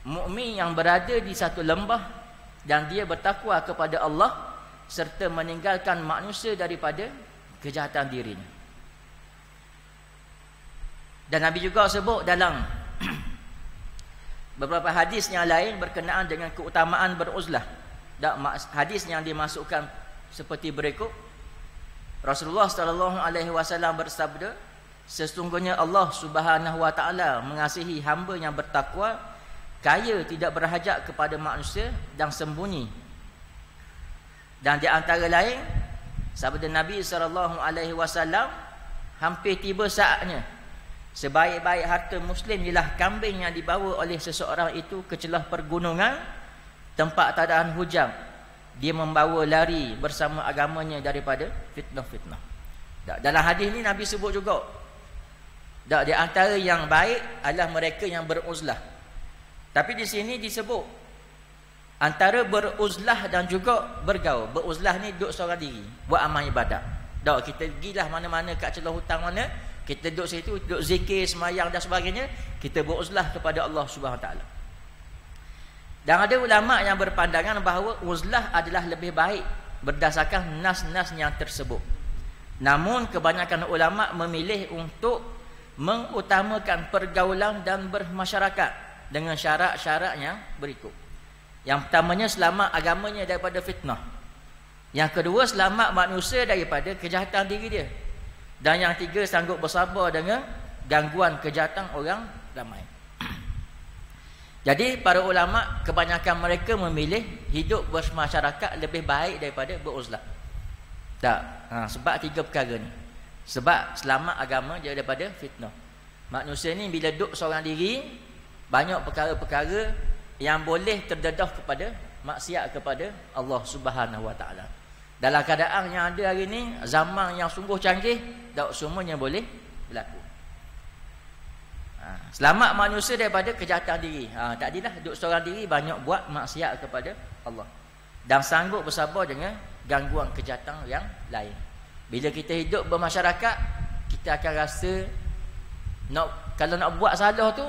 mukmin yang berada di satu lembah dan dia bertakwa kepada Allah serta meninggalkan manusia daripada kejahatan dirinya. Dan Nabi juga sebut dalam beberapa hadis yang lain berkenaan dengan keutamaan beruzlah. Dan hadis yang dimasukkan seperti berikut. Rasulullah sallallahu alaihi wasallam bersabda, sesungguhnya Allah Subhanahu wa taala mengasihi hamba yang bertakwa, kaya tidak berhajat kepada manusia dan sembunyi. Dan di antara lain sabda Nabi sallallahu alaihi wasallam, hampir tiba saatnya sebaik-baik harta muslim ialah kambing yang dibawa oleh seseorang itu ke celah pergunungan tempat tadahan hujan. Dia membawa lari bersama agamanya daripada fitnah-fitnah. Dalam hadis ni Nabi sebut juga, di antara yang baik adalah mereka yang beruzlah. Tapi di sini disebut antara beruzlah dan juga bergaul. Beruzlah ni duduk seorang diri, buat amal ibadat. Kita pergilah mana-mana kat celah hutang mana, kita duduk situ, duduk zikir, semayang dan sebagainya, kita beruzlah kepada Allah Subhanahu Wa Taala. Dan ada ulama yang berpandangan bahawa uzlah adalah lebih baik berdasarkan nas-nas yang tersebut. Namun kebanyakan ulama memilih untuk mengutamakan pergaulan dan bermasyarakat dengan syarat-syarat yang berikut. Yang pertamanya, selamat agamanya daripada fitnah. Yang kedua, selamat manusia daripada kejahatan diri dia. Dan yang tiga, sanggup bersabar dengan gangguan kejahatan orang ramai. Jadi para ulama kebanyakan mereka memilih hidup bermasyarakat lebih baik daripada beruzlah. Sebab tiga perkara ni. Sebab selamat agama dia daripada fitnah. Manusia ni bila duduk seorang diri, banyak perkara-perkara yang boleh terdedah kepada maksiat kepada Allah Subhanahu Wa Taala. Dalam keadaan yang ada hari ni, zaman yang sungguh canggih, tak semuanya boleh berlaku. Selamat manusia daripada kejahatan diri. Tadilah duduk seorang diri, banyak buat maksiat kepada Allah. Dan sanggup bersabar dengan gangguan kejahatan yang lain. Bila kita hidup bermasyarakat, kita akan rasa kalau nak buat salah tu,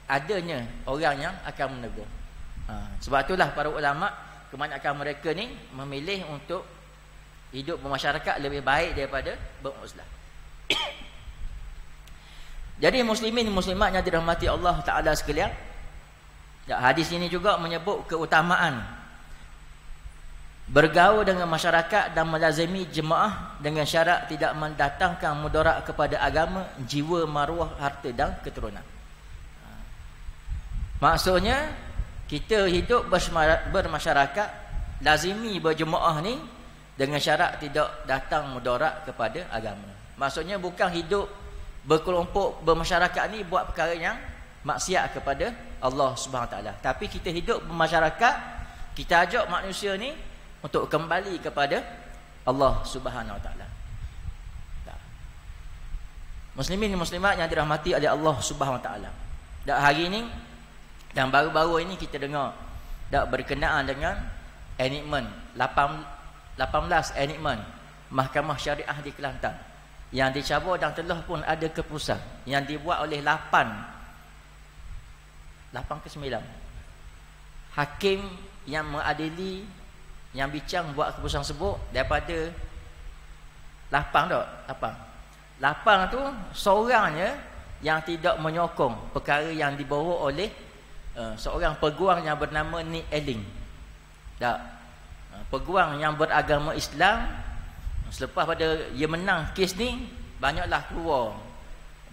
adanya orang yang akan menegur. Sebab itulah para ulama, kebanyakan mereka ni memilih untuk hidup bermasyarakat lebih baik daripada beruzlah. Jadi muslimin muslimat yang dirahmati Allah Ta'ala sekalian, hadis ini juga menyebut keutamaan bergaul dengan masyarakat dan melazimi jemaah dengan syarat tidak mendatangkan mudarat kepada agama, jiwa, maruah, harta dan keturunan. Maksudnya kita hidup bermasyarakat, lazimi berjemaah ni dengan syarat tidak datang mudarat kepada agama. Maksudnya bukan hidup berkelompok bermasyarakat ni buat perkara yang maksiat kepada Allah Subhanahu Taala. Tapi kita hidup bermasyarakat, kita ajak manusia ni untuk kembali kepada Allah Subhanahu Taala. Muslimin muslimat yang dirahmati oleh Allah Subhanahu Taala. Dan hari ini dan baru-baru ini kita dengar berkenaan dengan enactment 18 enactment Mahkamah Syariah di Kelantan yang dicabut dan telah pun ada keputusan yang dibuat oleh 8 ke 9 hakim yang mengadili, yang bincang buat keputusan sebut daripada 8 tu seorangnya yang tidak menyokong perkara yang dibawa oleh seorang peguam yang bernama Nick Elling. Peguam yang beragama Islam. Selepas pada ia menang kes ni, banyaklah keluar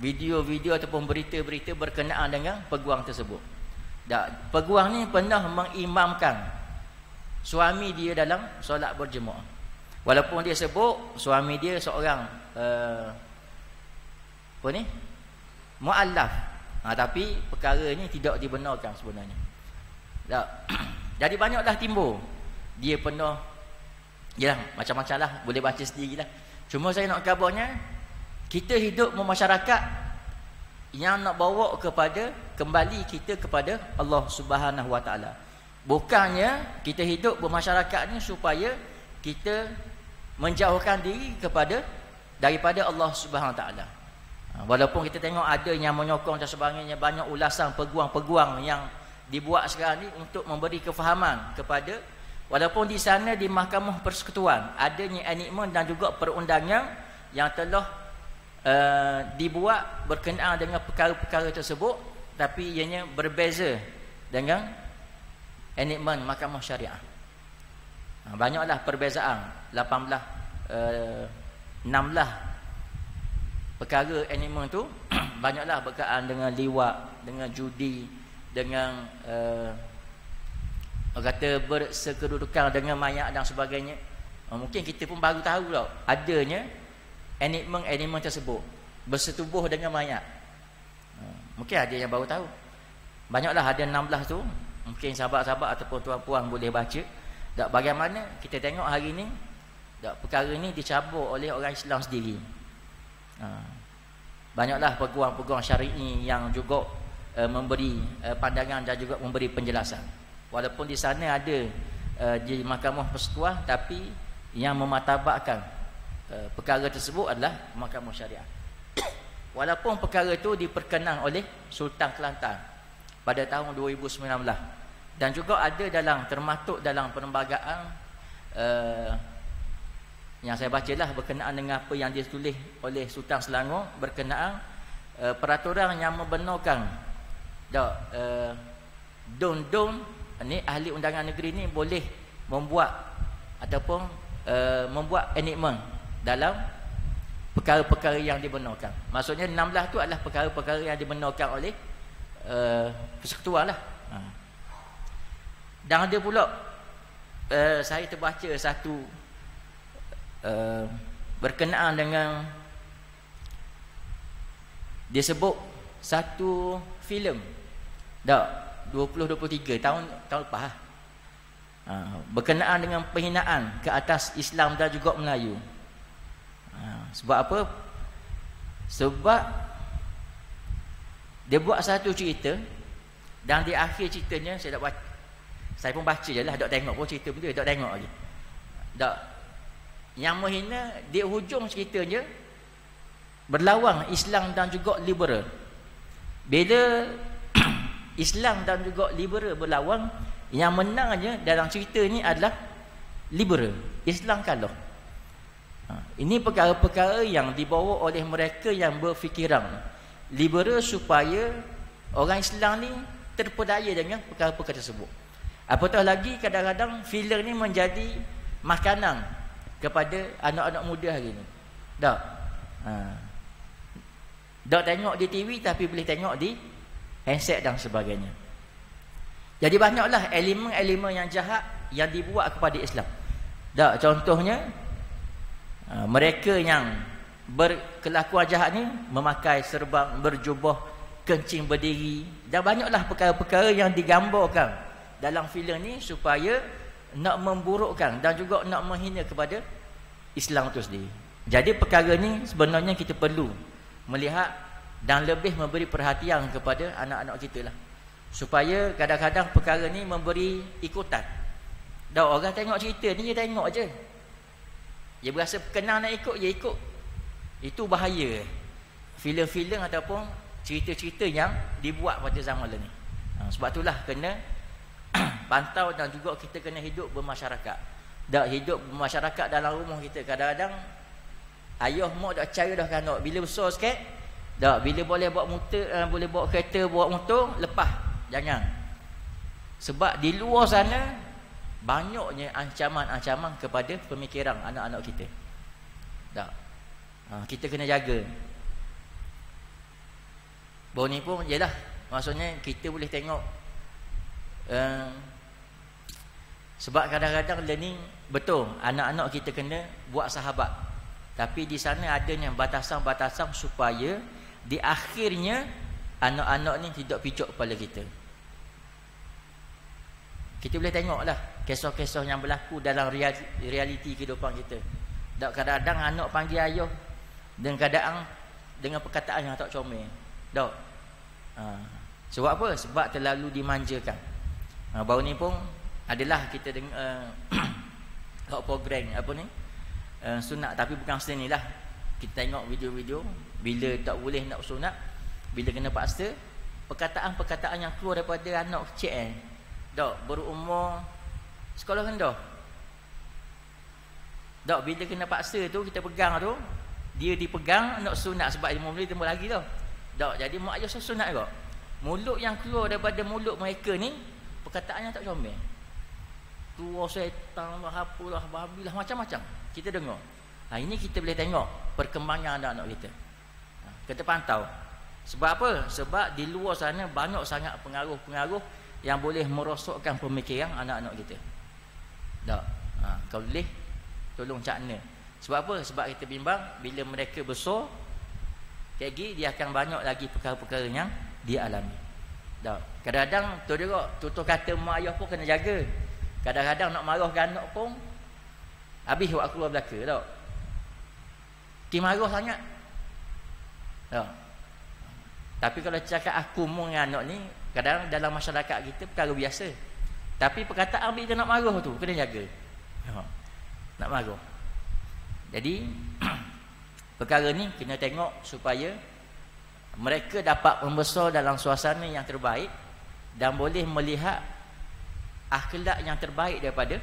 video-video ataupun berita-berita berkenaan dengan peguam tersebut. Peguam ni pernah mengimamkan suami dia dalam solat berjemaah. Walaupun dia sebut suami dia seorang mu'allaf, tapi perkara ni tidak dibenarkan sebenarnya. Jadi banyaklah timbul. Dia pernah, yalah, macam-macam lah, boleh baca sendirilah. Cuma saya nak kabarnya, kita hidup bermasyarakat yang nak bawa kepada kembali kita kepada Allah Subhanahu Wa Taala. Bukannya kita hidup bermasyarakat ni supaya kita menjauhkan diri daripada Allah Subhanahu Wa Taala. Walaupun kita tengok ada yang menyokong dan sebagainya, banyak ulasan peguam-peguam yang dibuat sekarang ni untuk memberi kefahaman kepada, walaupun di sana di Mahkamah Persekutuan adanya enactment dan juga perundangan yang telah dibuat berkenaan dengan perkara-perkara tersebut, tapi ianya berbeza dengan enactment Mahkamah Syariah. Banyaklah perbezaan, 16 perkara enactment tu banyaklah berkaitan dengan liwat, dengan judi, dengan kata bersekedudukan dengan mayat dan sebagainya. Mungkin kita pun baru tahu tau adanya enactment tersebut, bersetubuh dengan mayat. Mungkin ada yang baru tahu. Banyaklah, ada 16 tu. Mungkin sahabat-sahabat ataupun tuan-puan boleh baca. Tak, bagaimana kita tengok hari ni, tak, perkara ni dicabut oleh orang Islam sendiri. Banyaklah peguam-peguam syar'i yang juga memberi pandangan dan juga memberi penjelasan. Walaupun di sana ada di Mahkamah Persekutuan, tapi yang mematabatkan perkara tersebut adalah Mahkamah Syariah. Walaupun perkara itu diperkenan oleh Sultan Kelantan pada tahun 2019, dan juga ada termasuk dalam perlembagaan yang saya bacalah berkenaan dengan apa yang ditulis oleh Sultan Selangor berkenaan peraturan yang membenarkan don ni ahli undangan negeri ni boleh membuat ataupun membuat enactment dalam perkara-perkara yang dibenarkan. Maksudnya 16 tu adalah perkara-perkara yang dibenarkan oleh persekutuan lah. Dan ada pula saya terbaca satu berkenaan dengan, dia sebut satu filem 2023 tahun lepas berkenaan dengan penghinaan ke atas Islam dan juga Melayu. Sebab apa? Sebab dia buat satu cerita, dan di akhir ceritanya saya tak baca, saya pun baca je lah, tak tengok pun cerita benda, tak tengok lagi. Tak, yang menghina, di hujung ceritanya berlawan Islam dan juga liberal. Bila Islam dan juga liberal berlawan, yang menangnya dalam cerita ni adalah liberal, Islam kalah. Ini perkara-perkara yang dibawa oleh mereka yang berfikiran liberal supaya orang Islam ni terpedaya dengan perkara-perkara tersebut. Apatah lagi kadang-kadang filem ni menjadi makanan kepada anak-anak muda hari ni. Tak? Tak tengok di TV tapi boleh tengok di handset dan sebagainya. Jadi banyaklah elemen-elemen yang jahat yang dibuat kepada Islam. Tak, contohnya mereka yang berkelakuan jahat ni memakai serban, berjubah, kencing berdiri, dan banyaklah perkara-perkara yang digambarkan dalam filem ni supaya nak memburukkan dan juga nak menghina kepada Islam itu sendiri. Jadi perkara ni sebenarnya kita perlu melihat dan lebih memberi perhatian kepada anak-anak kita lah, supaya kadang-kadang perkara ni memberi ikutan. Dan orang tengok cerita ni, dia tengok je, dia berasa kenal nak ikut, dia ikut. Itu bahaya filem-filem ataupun cerita-cerita yang dibuat pada zaman ni. Sebab itulah kena pantau, dan juga kita kena hidup bermasyarakat. Tak hidup bermasyarakat dalam rumah kita. Kadang-kadang ayah mak dah cara dah kan, bila besar sikit, tak, bila boleh bawa motor, boleh bawa kereta, bawa motor, lepas. Jangan. Sebab di luar sana banyaknya ancaman-ancaman kepada pemikiran anak-anak kita. Tak. Kita kena jaga. Bahawa ni pun jelah, maksudnya kita boleh tengok sebab kadang-kadang learning, betul anak-anak kita kena buat sahabat, tapi di sana adanya batasan-batasan supaya di akhirnya anak-anak ni tidak picuk kepala kita. Kita boleh tengoklah kisah-kisah yang berlaku dalam realiti kehidupan kita. Tak, kadang-kadang anak panggil ayah dengan perkataan yang tak comel. Tak. Sebab apa? Sebab terlalu dimanjakan. Baru ni pun adalah kita dengar program apa ni? Sunat, tapi bukan sini lah. Kita tengok video-video bila tak boleh nak sunat, bila kena paksa perkataan-perkataan yang keluar daripada anak kecil dak berumur sekolah rendah. Dak bila kena paksa tu kita pegang tu, dia dipegang nak sunat sebab dia boleh tembus lagi tau. Dak jadi mak ayah sunat juga. Mulut yang keluar daripada mulut mereka ni perkataannya tak comel. Keluar syaitan lah, apalah, babi lah, macam-macam kita dengar. Ini kita boleh tengok perkembangan anak-anak kita. Kita pantau. Sebab apa? Sebab di luar sana banyak sangat pengaruh-pengaruh yang boleh merosakkan pemikiran anak-anak kita. Tak. Kalau boleh tolong cakna. Sebab apa? Sebab kita bimbang bila mereka besar kayak gini dia akan banyak lagi perkara-perkara yang dia alami. Tak. Kadang-kadang tu juga tutur kata mak ayah pun kena jaga. Kadang-kadang nak marahkan anak pun habis buat keluar belaka tak. Ki marah sangat. Tak. Tapi kalau cakap aku dengan anak ni, kadang dalam masyarakat kita perkara biasa. Tapi perkataan bila nak marah tu kena jaga. Nak marah. Jadi perkara ni kena tengok supaya mereka dapat membesar dalam suasana yang terbaik dan boleh melihat akhlak yang terbaik daripada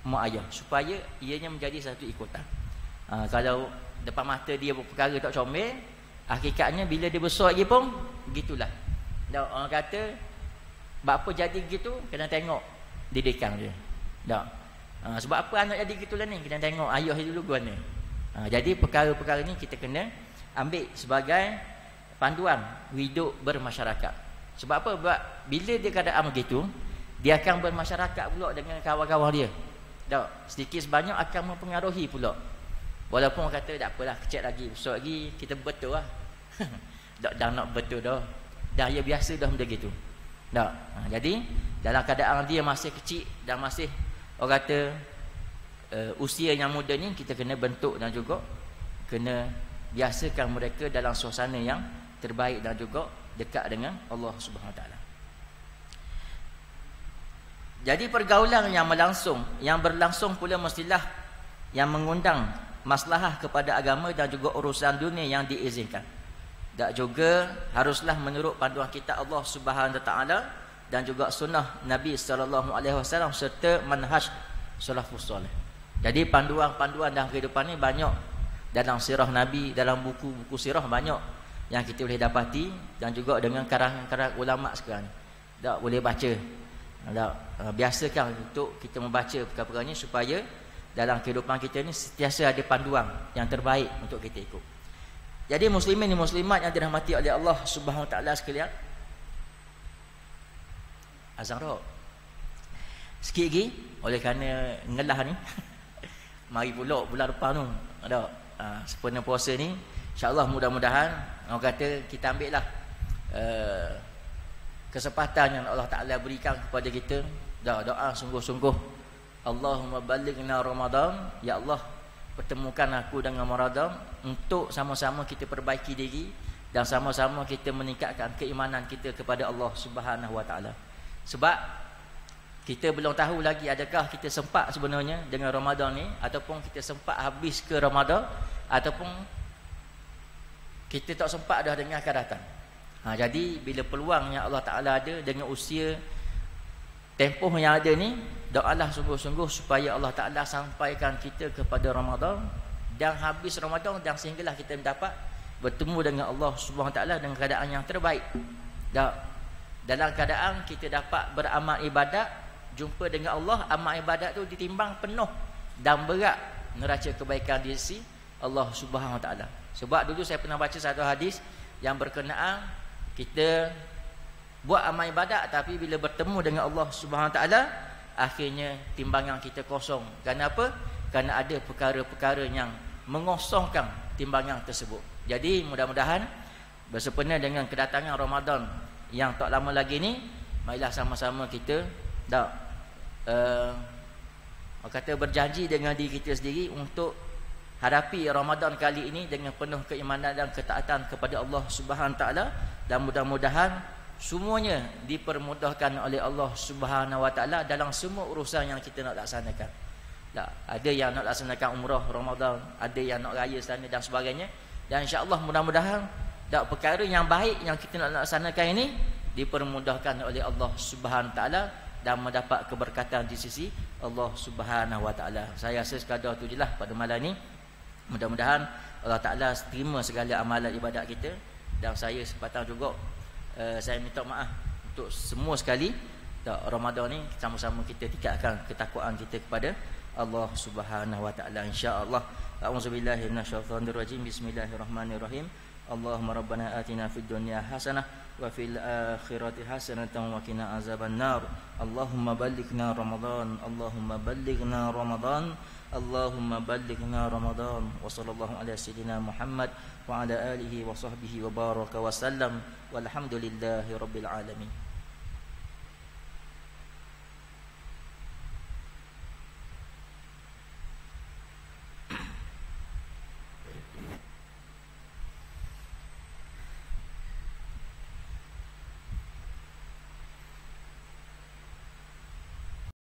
mak ayah supaya ianya menjadi satu ikutan. Kalau depan mata dia perkara tak comel, hakikatnya bila dia besar lagi pun begitulah. Tak, orang kata bapa jadi gitu kena tengok didikan dia. Tak. Sebab apa anak jadi gitulah ni, kena tengok ayah dia dulu gimana. Jadi perkara-perkara ni kita kena ambil sebagai panduan hidup bermasyarakat. Sebab apa? Sebab bila dia keadaan begitu, dia akan bermasyarakat pula dengan kawan-kawan dia. Tak, sedikit sebanyak akan mempengaruhi pula. Walaupun orang kata tak apalah, kecil lagi, besar lagi, kita betul lah. Dah nak betul dah. Dah ya biasa dah benda gitu. Tak. Jadi dalam keadaan dia masih kecil dan masih orang kata usia yang muda ni, kita kena bentuk dan juga kena biasakan mereka dalam suasana yang terbaik dan juga dekat dengan Allah Subhanahu Wa Taala. Jadi pergaulan yang berlangsung pula mestilah yang mengundang maslahah kepada agama dan juga urusan dunia yang diizinkan. Dan juga haruslah menurut panduan kitab Allah Subhanahu Wa Taala dan juga sunnah Nabi sallallahu alaihi wasallam serta manhaj salafus salih. Jadi panduan-panduan dalam kehidupan ni banyak dalam sirah Nabi, dalam buku-buku sirah banyak yang kita boleh dapati dan juga dengan karangan-karangan ulama sekarang ni. Tak boleh baca. Tak biasakan untuk kita membaca perkara-perkara ni supaya dalam kehidupan kita ni sentiasa ada panduan yang terbaik untuk kita ikut. Jadi muslimin dan muslimat yang dirahmati oleh Allah Subhanahu Wa Taala sekalian, azan roh sikit lagi oleh kerana ngelah ni mari pula bulan depan tu ada sempena puasa ni, insya-Allah mudah-mudahan orang kata kita ambil lah kesempatan yang Allah Taala berikan kepada kita, doa sungguh-sungguh, Allahumma balighna Ramadan, ya Allah pertemukan aku dengan Ramadan untuk sama-sama kita perbaiki diri dan sama-sama kita meningkatkan keimanan kita kepada Allah Subhanahu Wa Taala. Sebab kita belum tahu lagi adakah kita sempat sebenarnya dengan Ramadan ni, ataupun kita sempat habis ke Ramadan, ataupun kita tak sempat dah dengan akan datang. Jadi bila peluang yang Allah Taala ada dengan usia tempoh yang ada ni, doalah sungguh-sungguh supaya Allah Taala sampaikan kita kepada Ramadan dan habis Ramadan, dan sehinggalah kita dapat bertemu dengan Allah Subhanahu Wa Taala dengan keadaan yang terbaik. Dalam keadaan kita dapat beramal ibadat, jumpa dengan Allah, amal ibadat tu ditimbang penuh dan berat neraca kebaikan di sisi Allah Subhanahu Wa Taala. Sebab dulu saya pernah baca satu hadis yang berkenaan kita buat amal ibadat tapi bila bertemu dengan Allah Subhanahu Wa Taala akhirnya timbangan kita kosong. Kenapa? Kerana ada perkara-perkara yang mengosongkan timbangan tersebut. Jadi mudah-mudahan bersempena dengan kedatangan Ramadan yang tak lama lagi ni, marilah sama-sama kita kata berjanji dengan diri kita sendiri untuk hadapi Ramadan kali ini dengan penuh keimanan dan ketaatan kepada Allah Subhanahu Wa Taala, dan mudah-mudahan semuanya dipermudahkan oleh Allah Subhanahu Wa Taala dalam semua urusan yang kita nak laksanakan. Ada yang nak laksanakan umrah Ramadan, ada yang nak raya sana dan sebagainya. Dan insya-Allah mudah-mudahan perkara yang baik yang kita nak laksanakan ini dipermudahkan oleh Allah Subhanahu taala dan mendapat keberkatan di sisi Allah Subhanahu wa taala. Saya rasa sekadar tu jelah pada malam ni. Mudah-mudahan Allah taala terima segala amalan ibadat kita, dan saya sepatang juga saya minta maaf untuk semua sekali. Ramadan ni sama-sama kita tingkatkan ketakwaan kita kepada Allah Subhanahu wa taala insya-Allah. A'udzubillahi minasyaitonir rajim. Bismillahirrahmanirrahim. Allahumma rabbana atina fid dunya hasanah wa fil akhirati hasanatan wa qina azabannar. Allahumma ballighna Ramadan. Allahumma ballighna Ramadan. Allahumma ballighna Ramadan. Wa sallallahu ala sayyidina Muhammad wa ala alihi wa sahbihi wa baraka wa sallam. Walhamdulillahi rabbil alamin.